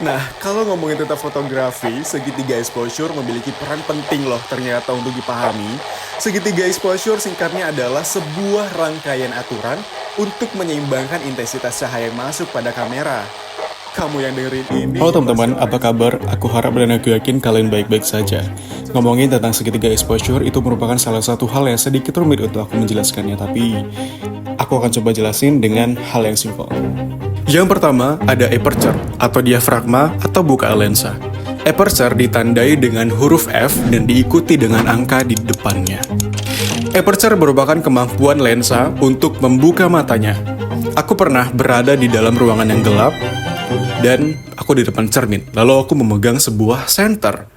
Nah, kalau ngomongin tentang fotografi, segitiga exposure memiliki peran penting loh ternyata untuk dipahami. Segitiga exposure singkatnya adalah sebuah rangkaian aturan untuk menyeimbangkan intensitas cahaya yang masuk pada kamera. Kamu yang dengerin ini Halo pasti teman-teman, orang apa yang kabar? Aku harap dan aku yakin kalian baik-baik saja. Ngomongin tentang segitiga exposure itu merupakan salah satu hal yang sedikit rumit untuk aku menjelaskannya, tapi aku akan coba jelasin dengan hal yang simpel. Yang pertama, ada aperture atau diafragma atau bukaan lensa. Aperture ditandai dengan huruf F dan diikuti dengan angka di depannya. Aperture merupakan kemampuan lensa untuk membuka matanya. Aku pernah berada di dalam ruangan yang gelap, dan aku di depan cermin. Lalu aku memegang sebuah senter.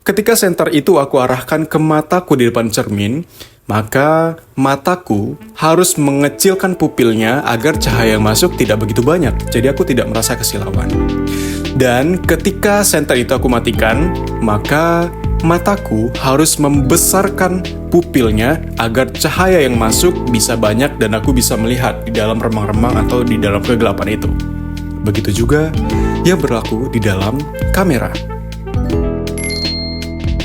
Ketika senter itu aku arahkan ke mataku di depan cermin, maka mataku harus mengecilkan pupilnya agar cahaya yang masuk tidak begitu banyak. Jadi aku tidak merasa kesilauan. Dan ketika senter itu aku matikan, maka mataku harus membesarkan pupilnya agar cahaya yang masuk bisa banyak dan aku bisa melihat di dalam remang-remang atau di dalam kegelapan itu. Begitu juga yang berlaku di dalam kamera.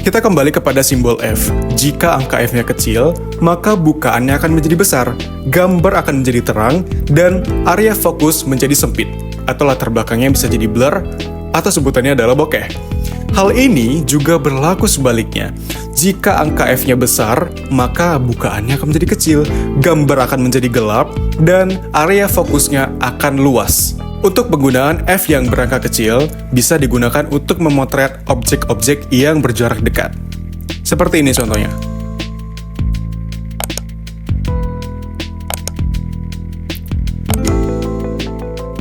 Kita kembali kepada simbol F. Jika angka F-nya kecil, maka bukaannya akan menjadi besar, gambar akan menjadi terang, dan area fokus menjadi sempit, atau latar belakangnya bisa jadi blur, atau sebutannya adalah bokeh. Hal ini juga berlaku sebaliknya. Jika angka F-nya besar, maka bukaannya akan menjadi kecil, gambar akan menjadi gelap, dan area fokusnya akan luas. Untuk penggunaan F yang berangka kecil, bisa digunakan untuk memotret objek-objek yang berjarak dekat. Seperti ini contohnya.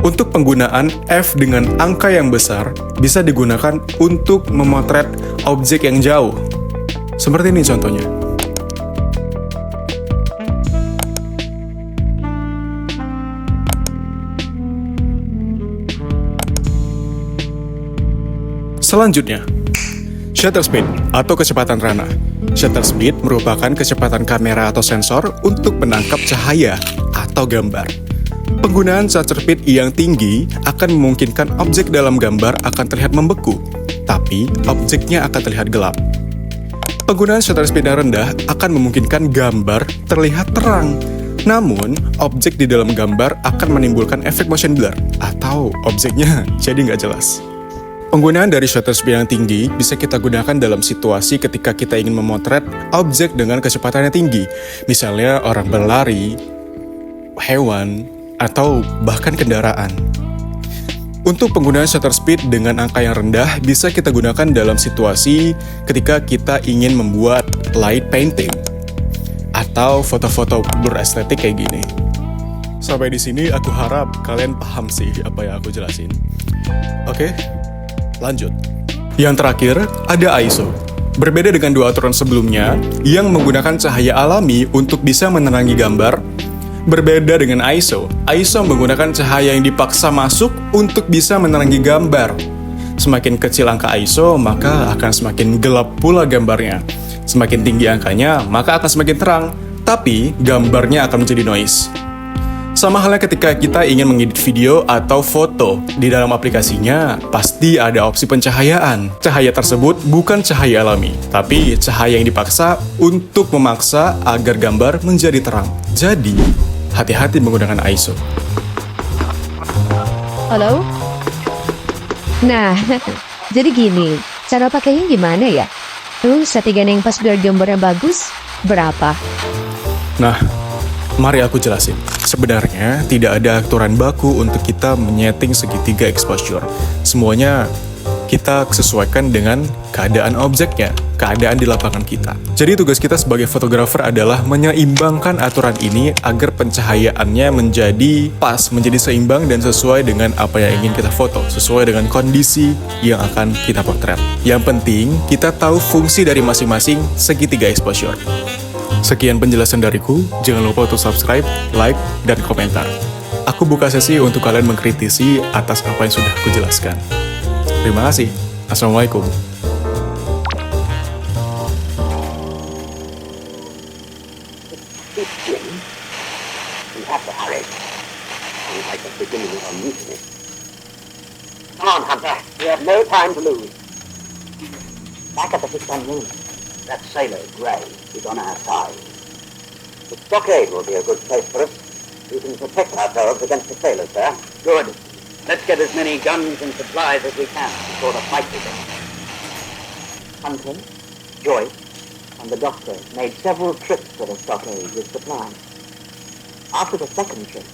Untuk penggunaan F dengan angka yang besar, bisa digunakan untuk memotret objek yang jauh. Seperti ini contohnya. Selanjutnya, shutter speed atau kecepatan rana. Shutter speed merupakan kecepatan kamera atau sensor untuk menangkap cahaya atau gambar. Penggunaan shutter speed yang tinggi akan memungkinkan objek dalam gambar akan terlihat membeku, tapi objeknya akan terlihat gelap. Penggunaan shutter speed yang rendah akan memungkinkan gambar terlihat terang, namun objek di dalam gambar akan menimbulkan efek motion blur atau objeknya jadi nggak jelas. Penggunaan dari shutter speed yang tinggi bisa kita gunakan dalam situasi ketika kita ingin memotret objek dengan kecepatan yang tinggi, misalnya orang berlari, hewan, atau bahkan kendaraan. Untuk penggunaan shutter speed dengan angka yang rendah bisa kita gunakan dalam situasi ketika kita ingin membuat light painting atau foto-foto blur estetik kayak gini. Sampai di sini aku harap kalian paham sih apa yang aku jelasin. Oke? Lanjut. Yang terakhir, ada ISO. Berbeda dengan dua aturan sebelumnya, yang menggunakan cahaya alami untuk bisa menerangi gambar, berbeda dengan ISO. ISO menggunakan cahaya yang dipaksa masuk untuk bisa menerangi gambar. Semakin kecil angka ISO, maka akan semakin gelap pula gambarnya. Semakin tinggi angkanya, maka akan semakin terang, tapi gambarnya akan menjadi noise. Sama halnya ketika kita ingin mengedit video atau foto, di dalam aplikasinya pasti ada opsi pencahayaan. Cahaya tersebut bukan cahaya alami, tapi cahaya yang dipaksa untuk memaksa agar gambar menjadi terang. Jadi, hati-hati menggunakan ISO. Halo? Nah, jadi gini, cara pakainya gimana ya? Terus settingan yang pas biar gambarnya bagus, berapa? Nah, mari aku jelasin. Sebenarnya tidak ada aturan baku untuk kita menyeting segitiga exposure. Semuanya kita sesuaikan dengan keadaan objeknya, keadaan di lapangan kita. Jadi tugas kita sebagai fotografer adalah menyeimbangkan aturan ini agar pencahayaannya menjadi pas, menjadi seimbang dan sesuai dengan apa yang ingin kita foto, sesuai dengan kondisi yang akan kita potret. Yang penting, kita tahu fungsi dari masing-masing segitiga exposure. Sekian penjelasan dariku, jangan lupa untuk subscribe, like, dan komentar. Aku buka sesi untuk kalian mengkritisi atas apa yang sudah aku jelaskan. Terima kasih. Assalamualaikum. We have to hurry. Sounds like the beginning of a mutiny. Come on, Hunter. We have no time to lose. Back at the Fish-Pen Moon. That sailor, Gray, is on our side. The stockade will be a good place for us. We can protect ourselves against the sailors there. Good. Let's get as many guns and supplies as we can before the fight begins. Hunter, Joyce, and the doctor made several trips to the stockade with supplies. After the second trip,